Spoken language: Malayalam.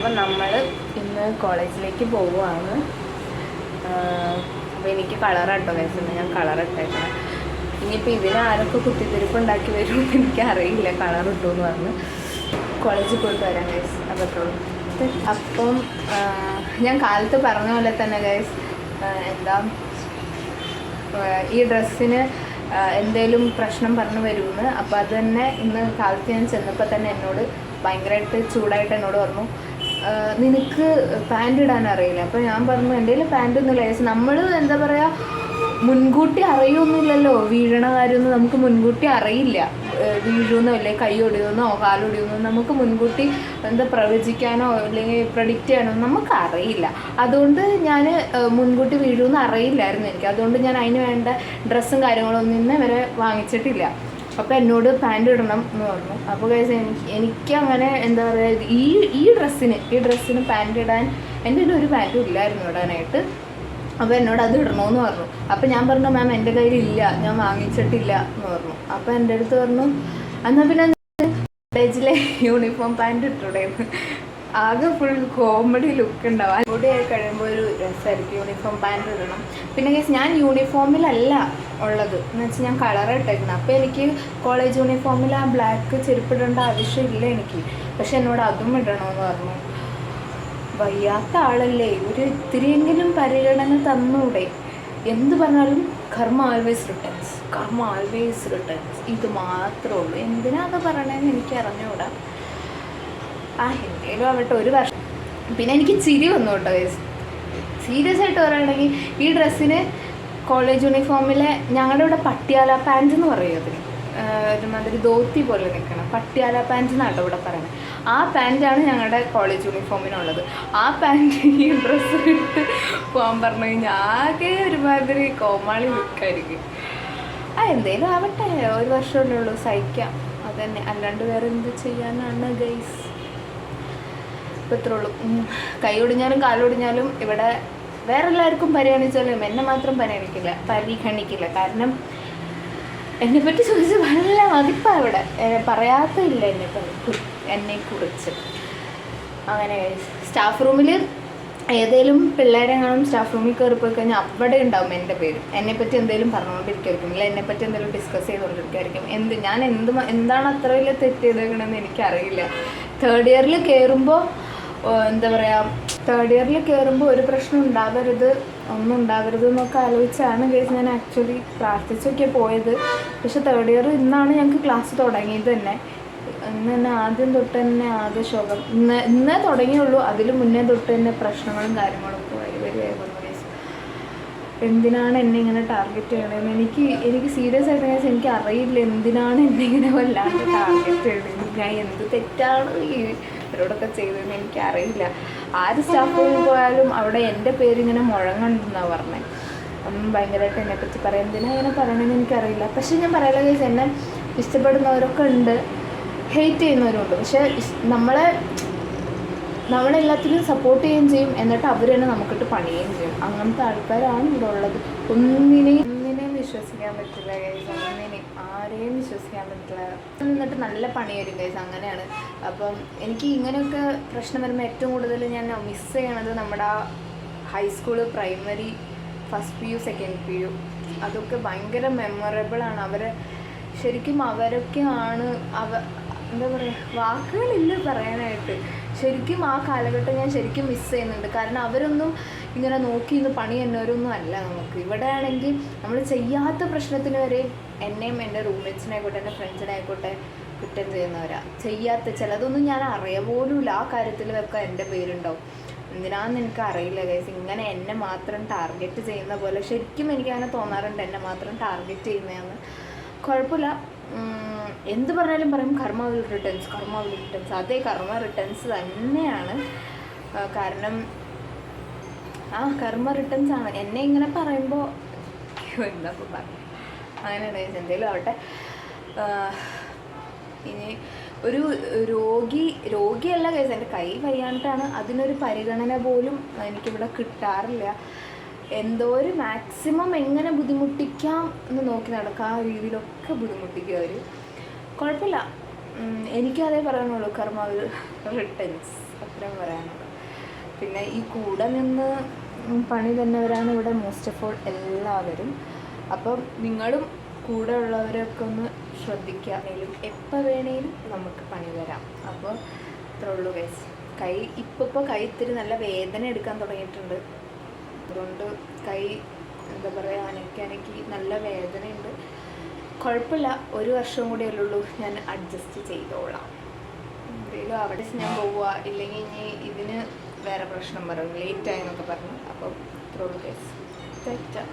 അപ്പം നമ്മൾ ഇന്ന് കോളേജിലേക്ക് പോവുകയാണ്. അപ്പോൾ എനിക്ക് കളറാട്ടോ കഴിച്ചത്, ഞാൻ കളറിട്ടേക്കണം. ഇനിയിപ്പോൾ ഇതിനാരൊക്കെ കുത്തിത്തിരിപ്പുണ്ടാക്കി വരുമെന്ന് എനിക്കറിയില്ല. കളർ ഇട്ടുമെന്ന് പറഞ്ഞ് കോളേജിൽ പോയിട്ട് വരാം ഗൈസ്. അതൊക്കെയുള്ളൂ. അപ്പം ഞാൻ കാലത്ത് പറഞ്ഞ പോലെ തന്നെ ഗൈസ്, ഈ ഡ്രസ്സിന് എന്തേലും പ്രശ്നം പറഞ്ഞു വരുമെന്ന്. അപ്പോൾ അത് തന്നെ ഇന്ന് കാലത്ത് ഞാൻ ചെന്നപ്പോൾ തന്നെ എന്നോട് ഭയങ്കരമായിട്ട് ചൂടായിട്ട് എന്നോട് പറഞ്ഞു, നിനക്ക് പാൻറ് ഇടാൻ അറിയില്ല. അപ്പോൾ ഞാൻ പറഞ്ഞു എൻ്റെ കയ്യിൽ പാൻറ്റൊന്നുമില്ല. നമ്മൾ എന്താ പറയുക, മുൻകൂട്ടി അറിയൊന്നുമില്ലല്ലോ വീഴണ കാര്യമൊന്നും നമുക്ക് മുൻകൂട്ടി അറിയില്ല. വീഴുന്നോ അല്ലെ കൈ ഒടിയുന്നോ കാലൊടിയുന്നോ നമുക്ക് മുൻകൂട്ടി പ്രവചിക്കാനോ അല്ലെങ്കിൽ പ്രഡിക്റ്റ് ചെയ്യാനോ നമുക്കറിയില്ല. അതുകൊണ്ട് ഞാൻ മുൻകൂട്ടി വീഴുമെന്ന് അറിയില്ലായിരുന്നു എനിക്ക്. അതുകൊണ്ട് ഞാൻ അതിന് വേണ്ട ഡ്രസ്സും കാര്യങ്ങളൊന്നും ഇന്ന് വരെ വാങ്ങിച്ചിട്ടില്ല. അപ്പോൾ എന്നോട് പാൻറ് ഇടണം എന്ന് പറഞ്ഞു. അപ്പോൾ ഗൈസ് എനിക്ക് അങ്ങനെ എന്താ പറയുക, ഈ ഡ്രസ്സിന് പാൻറ് ഇടാൻ എൻ്റെ ഒരു പാൻറ്റും ഇല്ലായിരുന്നു ഇടാനായിട്ട്. അപ്പോൾ എന്നോട് അത് ഇടണമെന്ന് പറഞ്ഞു. അപ്പോൾ ഞാൻ പറഞ്ഞു, മാം എൻ്റെ കയ്യിലില്ല, ഞാൻ വാങ്ങിച്ചിട്ടില്ല എന്ന് പറഞ്ഞു. അപ്പോൾ എൻ്റെ അടുത്ത് പറഞ്ഞു, എന്നാൽ പിന്നെ കോളേജിലെ യൂണിഫോം പാൻറ് ഇട്ടുകൂടെയെന്ന്. ആകെ ഫുൾ കോമഡി ലുക്ക് ഉണ്ടാവും. കൂടെ കഴിയുമ്പോൾ ഒരു രസമായിരിക്കും യൂണിഫോം പാൻറ് ഇടണം. പിന്നെ ഗൈസ് ഞാൻ യൂണിഫോമിലല്ല ഉള്ളത് എന്ന് വെച്ചാൽ ഞാൻ കളർ ഇട്ടേക്കുന്നത്. അപ്പോൾ എനിക്ക് കോളേജ് യൂണിഫോമിൽ ആ ബ്ലാക്ക് ചെരുപ്പിടേണ്ട ആവശ്യമില്ല എനിക്ക്. പക്ഷെ എന്നോട് അതും ഇടണമെന്ന് പറഞ്ഞു. വയ്യാത്ത ആളല്ലേ, ഒരു ഇത്തിരിയെങ്കിലും പരിഗണന തന്നൂടെ? എന്ത് പറഞ്ഞാലും കർമ്മ ആൾവേസ് റിട്ടേൺസ്, കർമ്മ ആൾവേസ് റിട്ടേൺസ്, ഇത് മാത്രമേ ഉള്ളൂ. എന്തിനാ അത് പറയണതെന്ന് എനിക്ക് അറിഞ്ഞുകൂടാ. എന്തേലും ആവട്ടെ, ഒരു വർഷം. പിന്നെ എനിക്ക് ചിരി വന്നു കേട്ടോ. സീരിയസ് ആയിട്ട് പറയുകയാണെങ്കിൽ ഈ ഡ്രസ്സിന് കോളേജ് യൂണിഫോമിലെ ഞങ്ങളുടെ ഇവിടെ പട്ടിയാല പാൻറ് എന്ന് പറയും. അതിന് ഒരുമാതിരി ധോത്തി പോലെ നിൽക്കണം, പട്ടിയാല പാൻറ് എന്നാണ് ഇവിടെ പറയുന്നത്. ആ പാൻറ്റാണ് ഞങ്ങളുടെ കോളേജ് യൂണിഫോമിനുള്ളത്. ആ പാൻറ് ഈ ഡ്രസ്സ് ഇട്ട് പോകാൻ പറഞ്ഞു കഴിഞ്ഞാൽ ആകെ ഒരുമാതിരി കോമാളി ലുക്കായിരിക്കും. എന്തേലും ആവട്ടെ, ഒരു വർഷമല്ലേ ഉള്ളൂ, സഹിക്കാം. അതന്നെ, അല്ലാണ്ട് വേറെ എന്ത് ചെയ്യാനാണ് ഗൈസ്. ഇപ്പം ഇത്രേ ഉള്ളൂ. കൈ ഒടിഞ്ഞാലും കാലൊടിഞ്ഞാലും ഇവിടെ വേറെ എല്ലാവർക്കും പരിഗണിച്ചാലും എന്നെ മാത്രം പരിഗണിക്കില്ല. കാരണം എന്നെപ്പറ്റി ചോദിച്ച് നല്ല മതിപ്പാണ് ഇവിടെ, പറയാത്തില്ല എന്നെക്കുറിച്ച്. അങ്ങനെ സ്റ്റാഫ് റൂമിൽ ഏതെങ്കിലും പിള്ളേരെ കാണും സ്റ്റാഫ് റൂമിൽ കയറിപ്പോയി കഴിഞ്ഞാൽ അവിടെ ഉണ്ടാവും എൻ്റെ പേര്. എന്നെപ്പറ്റി എന്തെങ്കിലും പറഞ്ഞുകൊണ്ടിരിക്കുമായിരിക്കും, ഇല്ല എന്നെപ്പറ്റി എന്തെങ്കിലും ഡിസ്കസ് ചെയ്തുകൊണ്ടിരിക്കുമായിരിക്കും. എന്താണ് അത്ര വലിയ തെറ്റ് ചെയ്തേക്കണമെന്ന് എനിക്കറിയില്ല. തേർഡ് ഇയറിൽ കയറുമ്പോൾ ഒരു പ്രശ്നം ഉണ്ടാവരുത്, ഒന്നും ഉണ്ടാവരുത് എന്നൊക്കെ ആലോചിച്ചാണ് ഗൈസ് ഞാൻ ആക്ച്വലി പ്രാർത്ഥിച്ചൊക്കെ പോയത്. പക്ഷെ തേർഡ് ഇയർ ഇന്നാണ് ഞങ്ങൾക്ക് ക്ലാസ് തുടങ്ങിയത് തന്നെ. ഇന്ന് തന്നെ ആദ്യം തൊട്ട് തന്നെ ആകെ ശോകം. ഇന്നേ തുടങ്ങിയുള്ളൂ. അതിൽ മുന്നേ തൊട്ട് തന്നെ പ്രശ്നങ്ങളും കാര്യങ്ങളൊക്കെ വരികയായിരുന്നു ഗൈസ്. എന്തിനാണ് എന്നെ ഇങ്ങനെ ടാർഗറ്റ് ചെയ്യണമെന്ന് എനിക്ക് സീരിയസ് ആയിട്ട് ഗൈസ് എനിക്ക് അറിയില്ല എന്തിനാണ് എന്നെ ഇങ്ങനെ വല്ലാണ്ട് ടാർഗറ്റ് ചെയ്യണമെന്ന്. ഞാൻ എന്ത് തെറ്റാണ് ഇവരോടൊക്കെ ചെയ്തതെന്ന് എനിക്കറിയില്ല. ആര് സ്റ്റാഫ് റൂമിൽ പോയാലും അവിടെ എൻ്റെ പേരിങ്ങനെ മുഴങ്ങണ്ടെന്നാണ് പറഞ്ഞത്. ഒന്നും ഭയങ്കരമായിട്ട് എന്നെപ്പറ്റി പറയാം, എന്തിനാ ഇങ്ങനെ പറയണമെന്ന് എനിക്കറിയില്ല. പക്ഷെ ഞാൻ പറയാനുള്ള കേസ്, എന്നെ ഇഷ്ടപ്പെടുന്നവരൊക്കെ ഉണ്ട്, ഹെയ്റ്റ് ചെയ്യുന്നവരുണ്ട്. പക്ഷെ നമ്മളെല്ലാത്തിനും സപ്പോർട്ട് ചെയ്യുകയും ചെയ്യും, എന്നിട്ട് അവർ തന്നെ നമുക്കിട്ട് പണിയുകയും ചെയ്യും. അങ്ങനത്തെ ആൾക്കാരാണ് ഇവിടെ ഉള്ളത്. ഒന്നിനെയും വിശ്വസിക്കാൻ പറ്റില്ല ഗൈസ്, ആരെയും വിശ്വസിക്കാൻ പറ്റില്ല. എന്നിട്ട് നല്ല പണി വരും ഗൈസ്, അങ്ങനെയാണ്. അപ്പം എനിക്ക് ഇങ്ങനെയൊക്കെ പ്രശ്നം വരുമ്പോൾ ഏറ്റവും കൂടുതൽ ഞാൻ മിസ് ചെയ്യണത് നമ്മുടെ ആ high school, primary, first PU, second PU, അതൊക്കെ ഭയങ്കര മെമ്മറബിളാണ്. ശരിക്കും അവരൊക്കെയാണ് എന്താ പറയുക, വാക്കുകളില്ല പറയാനായിട്ട്. ശരിക്കും ആ കാലഘട്ടം ഞാൻ ശരിക്കും മിസ് ചെയ്യുന്നുണ്ട്. കാരണം അവരൊന്നും ഇങ്ങനെ നോക്കി ഇന്ന് പണി എന്നവരൊന്നും അല്ല നമുക്ക്. ഇവിടെ ആണെങ്കിൽ നമ്മൾ ചെയ്യാത്ത പ്രശ്നത്തിന് വരെ എന്നെയും എൻ്റെ റൂംമേറ്റ്സിനെ ആയിക്കോട്ടെ എൻ്റെ ഫ്രണ്ട്സിനെ ആയിക്കോട്ടെ കുറ്റം ചെയ്യുന്നവരാ. ചെയ്യാത്ത ചിലതൊന്നും ഞാൻ അറിയാൻ പോലുമില്ല. ആ കാര്യത്തിൽ വെക്കാൻ എൻ്റെ പേരുണ്ടാവും. എന്തിനാണെന്ന് എനിക്ക് അറിയില്ല ഗൈസ്. ഇങ്ങനെ എന്നെ മാത്രം ടാർഗറ്റ് ചെയ്യുന്ന പോലെ ശരിക്കും എനിക്കങ്ങനെ തോന്നാറുണ്ട്, എന്നെ മാത്രം ടാർഗറ്റ് ചെയ്യുന്നതെന്ന്. കുഴപ്പമില്ല, എന്ത് പറഞ്ഞാലും പറയും കർമ്മ വിൽ റിട്ടേൺസ്. അതേ കർമ്മ റിട്ടേൺസ് തന്നെയാണ്. കാരണം കർമ്മ റിട്ടേൺസ് ആണ്. എന്നെ ഇങ്ങനെ പറയുമ്പോൾ എന്താ പറയാം, അങ്ങനെയാണ് എന്തെങ്കിലും ആവട്ടെ. ഇനി ഒരു രോഗിയല്ല കേസ്, എൻ്റെ കൈ വയ്യാണ്ടാണ്. അതിനൊരു പരിഗണന പോലും എനിക്കിവിടെ കിട്ടാറില്ല. എന്തോ ഒരു മാക്സിമം എങ്ങനെ ബുദ്ധിമുട്ടിക്കാം എന്ന് നോക്കി നടക്കുക, ആ രീതിയിലൊക്കെ ബുദ്ധിമുട്ടിക്കുക അവർ. കുഴപ്പമില്ല, എനിക്കതേ പറയാനുള്ളൂ, കർമ്മ റിട്ടേൺസ്. അത്രയും പറയാനുള്ളൂ. പിന്നെ ഈ കൂടെ നിന്ന് പണി തന്നവരാണ് ഇവിടെ മോസ്റ്റ് ഓഫ് ഓൾ എല്ലാവരും. അപ്പം നിങ്ങളും കൂടെ ഉള്ളവരൊക്കെ ഒന്ന് ശ്രദ്ധിക്കുക. എപ്പോൾ വേണേലും നമുക്ക് പണി തരാം. അപ്പോൾ അത്രേ ഉള്ളൂ ഗൈസ്. ഇപ്പോൾ കൈ ഇത്തിരി നല്ല വേദന എടുക്കാൻ തുടങ്ങിയിട്ടുണ്ട്. അതുകൊണ്ട് കൈ എന്താ പറയുക, അനക്കി നല്ല വേദനയുണ്ട്. കുഴപ്പമില്ല, 1 വർഷം കൂടിയല്ലേ ഉള്ളൂ, ഞാൻ അഡ്ജസ്റ്റ് ചെയ്തോളാം. എന്തെങ്കിലും അവിടെ ഞാൻ പോവുക, ഇല്ലെങ്കിൽ ഇനി ഇതിന് വേറെ പ്രശ്നം പറയും, ലേറ്റായി എന്നൊക്കെ പറഞ്ഞു. അപ്പം ഇത്രേ ഉള്ളൂ ഗൈസ്. തെറ്റാ.